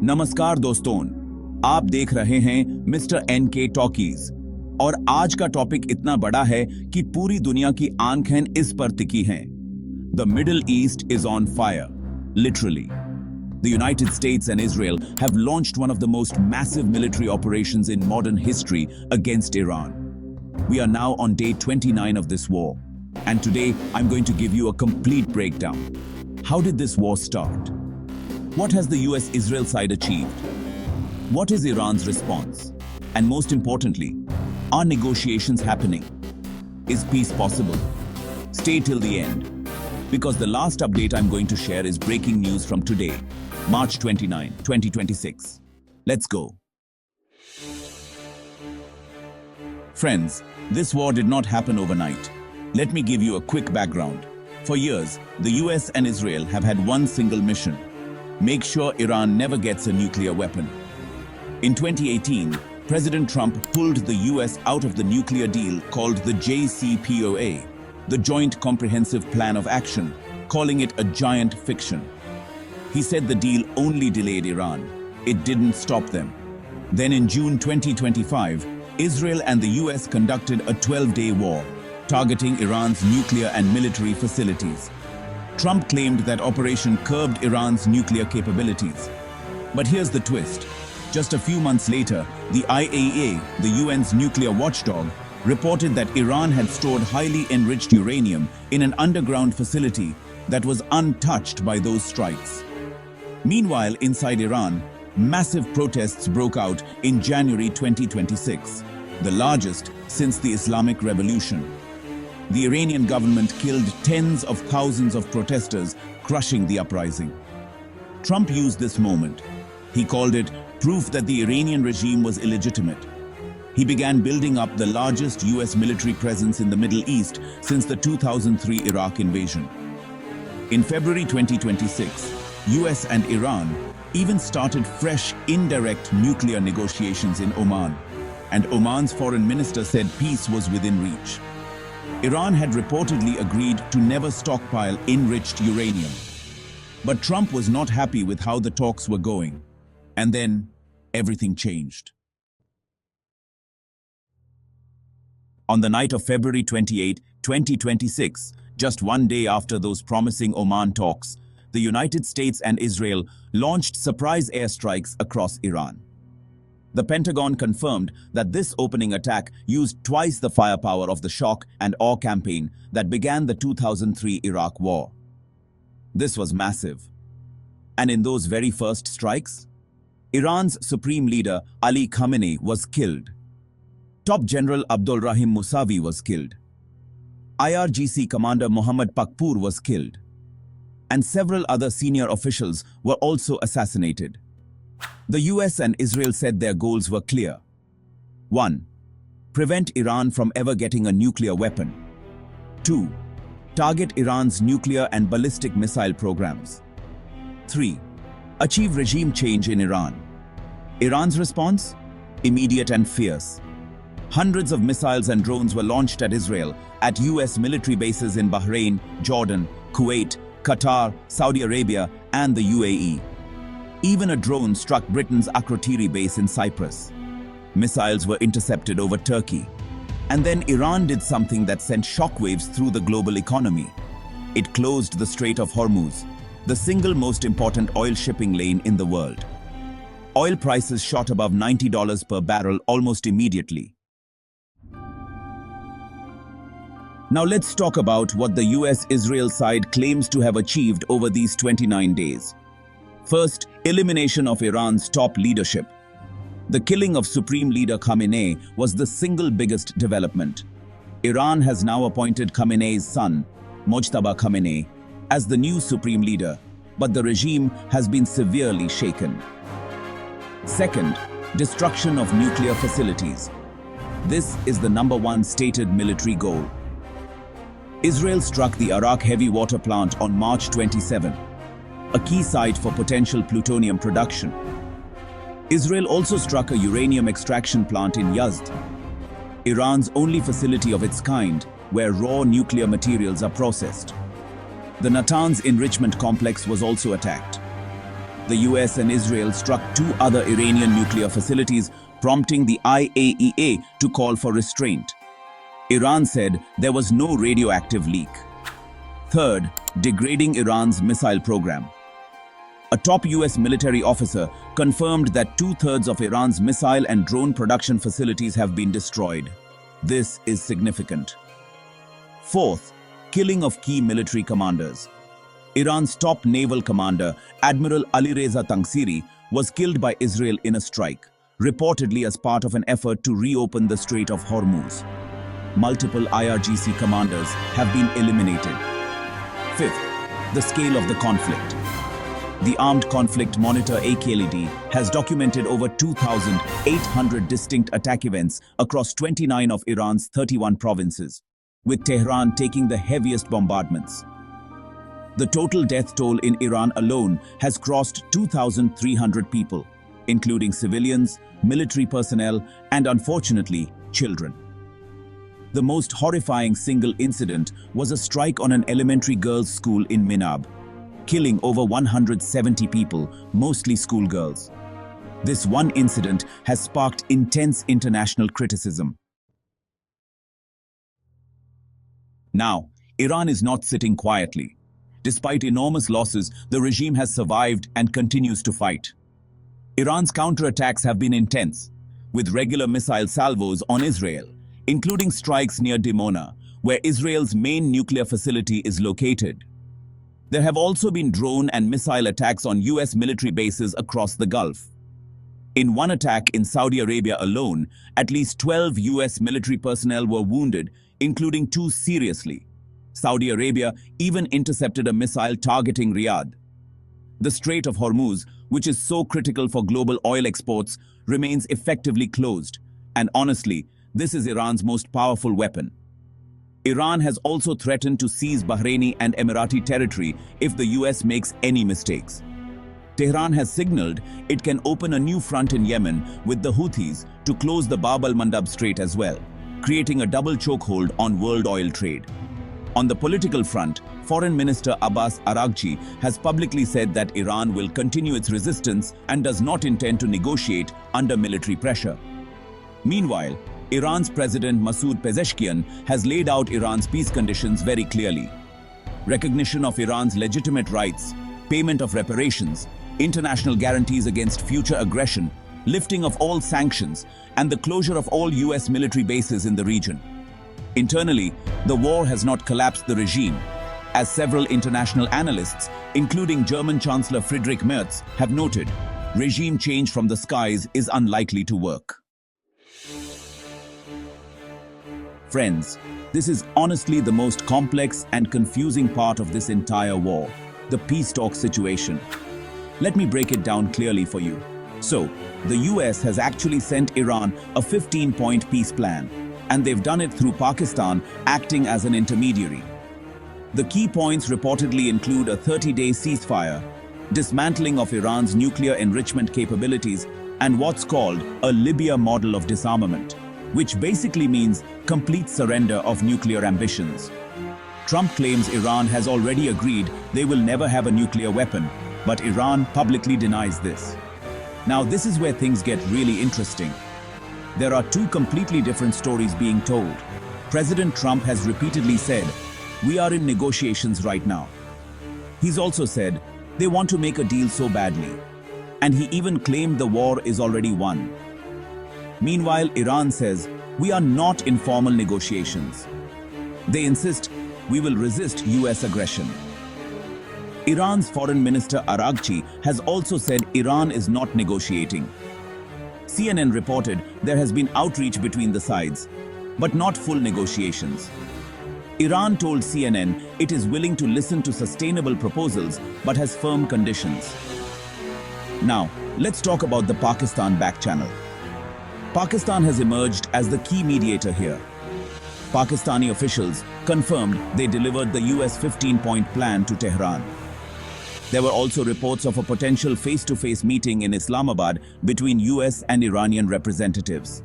नमस्कार दोस्तों, आप देख रहे हैं मिस्टर NK टॉकीज और आज का टॉपिक इतना बड़ा है कि पूरी दुनिया की आंखें इस पर टिकी हैं। The Middle East is on fire, literally. The United States and Israel have launched one of the most massive military operations in modern history against Iran. We are now on day 29 of this war, and today I'm going to give you a complete breakdown. How did this war start? What has the US-Israel side achieved? What is Iran's response? And most importantly, are negotiations happening? Is peace possible? Stay till the end, because the last update I'm going to share is breaking news from today, March 29, 2026. Let's go. Friends, this war did not happen overnight. Let me give you a quick background. For years, the US and Israel have had one single mission: make sure Iran never gets a nuclear weapon. In 2018, President Trump pulled the US out of the nuclear deal called the JCPOA, the Joint Comprehensive Plan of Action, calling it a giant fiction. He said the deal only delayed Iran. It didn't stop them. Then in June 2025, Israel and the US conducted a 12-day war, targeting Iran's nuclear and military facilities. Trump claimed that operation curbed Iran's nuclear capabilities. But here's the twist. Just a few months later, the IAEA, the UN's nuclear watchdog, reported that Iran had stored highly enriched uranium in an underground facility that was untouched by those strikes. Meanwhile, inside Iran, massive protests broke out in January 2026, the largest since the Islamic Revolution. The Iranian government killed tens of thousands of protesters, crushing the uprising. Trump used this moment. He called it proof that the Iranian regime was illegitimate. He began building up the largest US military presence in the Middle East since the 2003 Iraq invasion. In February 2026, US and Iran even started fresh indirect nuclear negotiations in Oman, and Oman's foreign minister said peace was within reach. Iran had reportedly agreed to never stockpile enriched uranium. But Trump was not happy with how the talks were going. And then, everything changed. On the night of February 28, 2026, just one day after those promising Oman talks, the United States and Israel launched surprise airstrikes across Iran. The Pentagon confirmed that this opening attack used twice the firepower of the shock and awe campaign that began the 2003 Iraq War. This was massive. And in those very first strikes, Iran's supreme leader Ali Khamenei was killed. Top General Abdul Rahim Musavi was killed. IRGC Commander Mohammad Pakpour was killed. And several other senior officials were also assassinated. The US and Israel said their goals were clear. 1. Prevent Iran from ever getting a nuclear weapon. 2. Target Iran's nuclear and ballistic missile programs. 3. Achieve regime change in Iran. Iran's response? Immediate and fierce. Hundreds of missiles and drones were launched at Israel, at US military bases in Bahrain, Jordan, Kuwait, Qatar, Saudi Arabia, and the UAE. Even a drone struck Britain's Akrotiri base in Cyprus. Missiles were intercepted over Turkey. And then Iran did something that sent shockwaves through the global economy. It closed the Strait of Hormuz, the single most important oil shipping lane in the world. Oil prices shot above $90 per barrel almost immediately. Now let's talk about what the US-Israel side claims to have achieved over these 29 days. First, elimination of Iran's top leadership. The killing of Supreme Leader Khamenei was the single biggest development. Iran has now appointed Khamenei's son, Mojtaba Khamenei, as the new Supreme Leader, but the regime has been severely shaken. Second, destruction of nuclear facilities. This is the #1 stated military goal. Israel struck the Arak heavy water plant on March 27, a key site for potential plutonium production. Israel also struck a uranium extraction plant in Yazd, Iran's only facility of its kind where raw nuclear materials are processed. The Natanz enrichment complex was also attacked. The US and Israel struck 2 other Iranian nuclear facilities, prompting the IAEA to call for restraint. Iran said there was no radioactive leak. Third, degrading Iran's missile program. A top US military officer confirmed that 2/3 of Iran's missile and drone production facilities have been destroyed. This is significant. Fourth, killing of key military commanders. Iran's top naval commander, Admiral Alireza Tangsiri, was killed by Israel in a strike, reportedly as part of an effort to reopen the Strait of Hormuz. Multiple IRGC commanders have been eliminated. Fifth, the scale of the conflict. The Armed Conflict Monitor AKLD has documented over 2,800 distinct attack events across 29 of Iran's 31 provinces, with Tehran taking the heaviest bombardments. The total death toll in Iran alone has crossed 2,300 people, including civilians, military personnel, and unfortunately, children. The most horrifying single incident was a strike on an elementary girls' school in Minab, killing over 170 people, mostly schoolgirls. This one incident has sparked intense international criticism. Now, Iran is not sitting quietly. Despite enormous losses, the regime has survived and continues to fight. Iran's counterattacks have been intense, with regular missile salvos on Israel, including strikes near Dimona, where Israel's main nuclear facility is located. There have also been drone and missile attacks on US military bases across the Gulf. In one attack in Saudi Arabia alone, at least 12 US military personnel were wounded, including 2 seriously. Saudi Arabia even intercepted a missile targeting Riyadh. The Strait of Hormuz, which is so critical for global oil exports, remains effectively closed. And honestly, this is Iran's most powerful weapon. Iran has also threatened to seize Bahraini and Emirati territory if the US makes any mistakes. Tehran has signaled it can open a new front in Yemen with the Houthis to close the Bab al-Mandab Strait as well, creating a double chokehold on world oil trade. On the political front, Foreign Minister Abbas Araghchi has publicly said that Iran will continue its resistance and does not intend to negotiate under military pressure. Meanwhile, Iran's President Masoud Pezeshkian has laid out Iran's peace conditions very clearly. Recognition of Iran's legitimate rights, payment of reparations, international guarantees against future aggression, lifting of all sanctions, and the closure of all US military bases in the region. Internally, the war has not collapsed the regime, as several international analysts, including German Chancellor Friedrich Merz, have noted. Regime change from the skies is unlikely to work. Friends, this is honestly the most complex and confusing part of this entire war, the peace talk situation. Let me break it down clearly for you. So, the US has actually sent Iran a 15-point peace plan, and they've done it through Pakistan acting as an intermediary. The key points reportedly include a 30-day ceasefire, dismantling of Iran's nuclear enrichment capabilities, and what's called a Libya model of disarmament, which basically means complete surrender of nuclear ambitions. Trump claims Iran has already agreed they will never have a nuclear weapon, but Iran publicly denies this. Now, this is where things get really interesting. There are 2 completely different stories being told. President Trump has repeatedly said, "We are in negotiations right now." He's also said, they want to make a deal so badly. And he even claimed the war is already won. Meanwhile, Iran says, "We are not in formal negotiations." They insist, "We will resist US aggression." Iran's Foreign Minister Araghchi has also said Iran is not negotiating. CNN reported there has been outreach between the sides, but not full negotiations. Iran told CNN it is willing to listen to sustainable proposals but has firm conditions. Now, let's talk about the Pakistan back channel. Pakistan has emerged as the key mediator here. Pakistani officials confirmed they delivered the US 15-point plan to Tehran. There were also reports of a potential face-to-face meeting in Islamabad between US and Iranian representatives.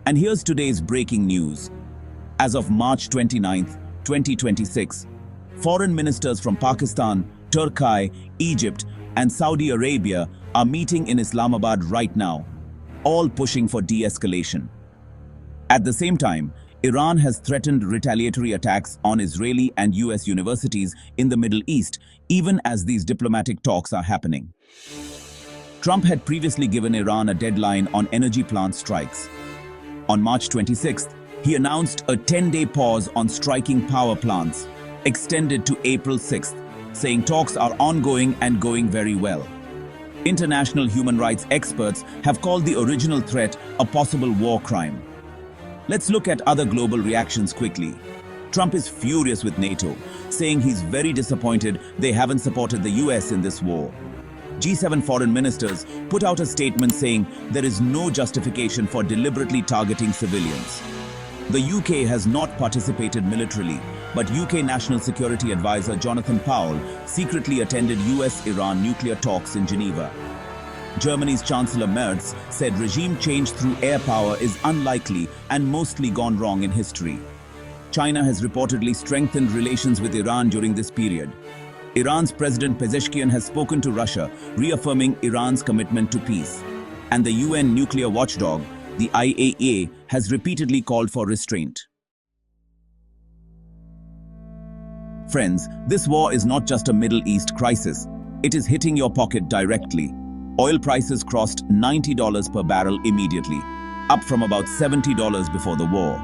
And here's today's breaking news. As of March 29, 2026, foreign ministers from Pakistan, Turkey, Egypt, and Saudi Arabia are meeting in Islamabad right now, all pushing for de-escalation. At the same time, Iran has threatened retaliatory attacks on Israeli and US universities in the Middle East, even as these diplomatic talks are happening. Trump had previously given Iran a deadline on energy plant strikes. On March 26th, he announced a 10-day pause on striking power plants, extended to April 6th, saying talks are ongoing and going very well. International human rights experts have called the original threat a possible war crime. Let's look at other global reactions quickly. Trump is furious with NATO, saying he's very disappointed they haven't supported the US in this war. G7 foreign ministers put out a statement saying there is no justification for deliberately targeting civilians. The UK has not participated militarily, but UK National Security Advisor Jonathan Powell secretly attended US-Iran nuclear talks in Geneva. Germany's Chancellor Merz said regime change through air power is unlikely and mostly gone wrong in history. China has reportedly strengthened relations with Iran during this period. Iran's President Pezeshkian has spoken to Russia, reaffirming Iran's commitment to peace. And the UN nuclear watchdog, the IAEA, has repeatedly called for restraint. Friends, this war is not just a Middle East crisis. It is hitting your pocket directly. Oil prices crossed $90 per barrel immediately, up from about $70 before the war.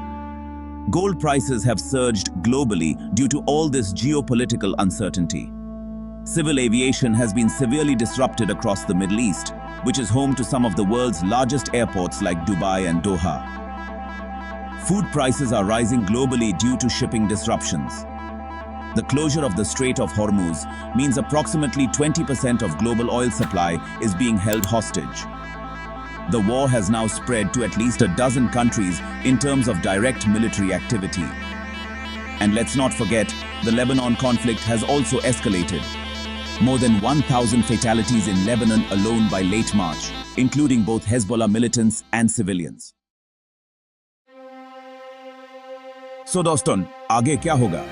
Gold prices have surged globally due to all this geopolitical uncertainty. Civil aviation has been severely disrupted across the Middle East, which is home to some of the world's largest airports like Dubai and Doha. Food prices are rising globally due to shipping disruptions. The closure of the Strait of Hormuz means approximately 20% of global oil supply is being held hostage. The war has now spread to at least a dozen countries in terms of direct military activity. And let's not forget, the Lebanon conflict has also escalated. More than 1,000 fatalities in Lebanon alone by late March, including both Hezbollah militants and civilians. So doston, आगे क्या होगा?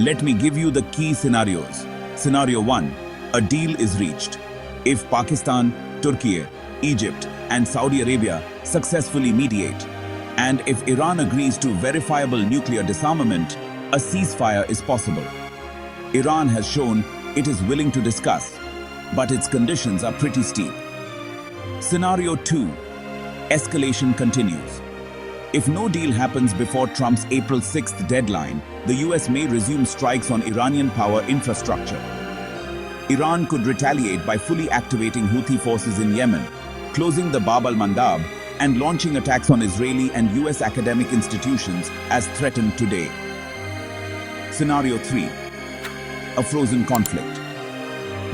Let me give you the key scenarios. Scenario 1. A deal is reached. If Pakistan, Turkey, Egypt, and Saudi Arabia successfully mediate, and if Iran agrees to verifiable nuclear disarmament, a ceasefire is possible. Iran has shown it is willing to discuss, but its conditions are pretty steep. Scenario 2. Escalation continues. If no deal happens before Trump's April 6th deadline, the US may resume strikes on Iranian power infrastructure. Iran could retaliate by fully activating Houthi forces in Yemen, closing the Bab al-Mandab, and launching attacks on Israeli and US academic institutions as threatened today. Scenario 3. A frozen conflict.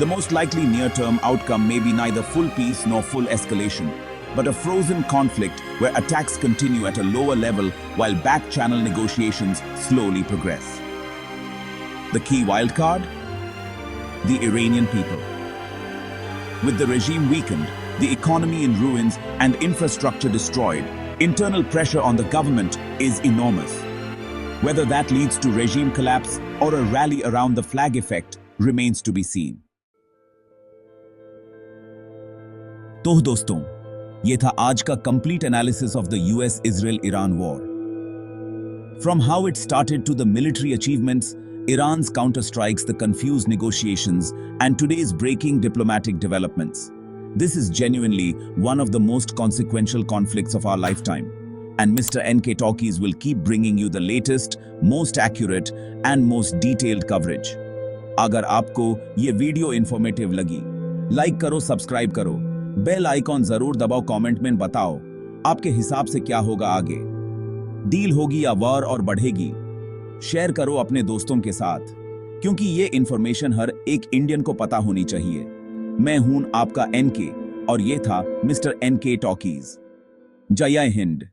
The most likely near-term outcome may be neither full peace nor full escalation, but a frozen conflict where attacks continue at a lower level while back-channel negotiations slowly progress. The key wildcard? The Iranian people. With the regime weakened, the economy in ruins and infrastructure destroyed, internal pressure on the government is enormous. Whether that leads to regime collapse or a rally around the flag effect remains to be seen. तो दोस्तों, ये था आज का complete analysis of the US-Israel-Iran war. From how it started to the military achievements, Iran's counterstrikes, the confused negotiations, and today's breaking diplomatic developments. This is genuinely one of the most consequential conflicts of our lifetime. And Mr. NK Talkies will keep bringing you the latest, most accurate, and most detailed coverage. अगर आपको ये video informative लगी, like करो, subscribe करो, bell icon जरूर दबाओ, comment में बताओ आपके हिसाब से क्या होगा आगे, डील होगी या वॉर और बढ़ेगी। शेयर करो अपने दोस्तों के साथ, क्योंकि ये इंफॉर्मेशन हर एक इंडियन को पता होनी चाहिए। मैं हूं आपका एनके और ये था मिस्टर एनके टॉकीज। जय हिंद।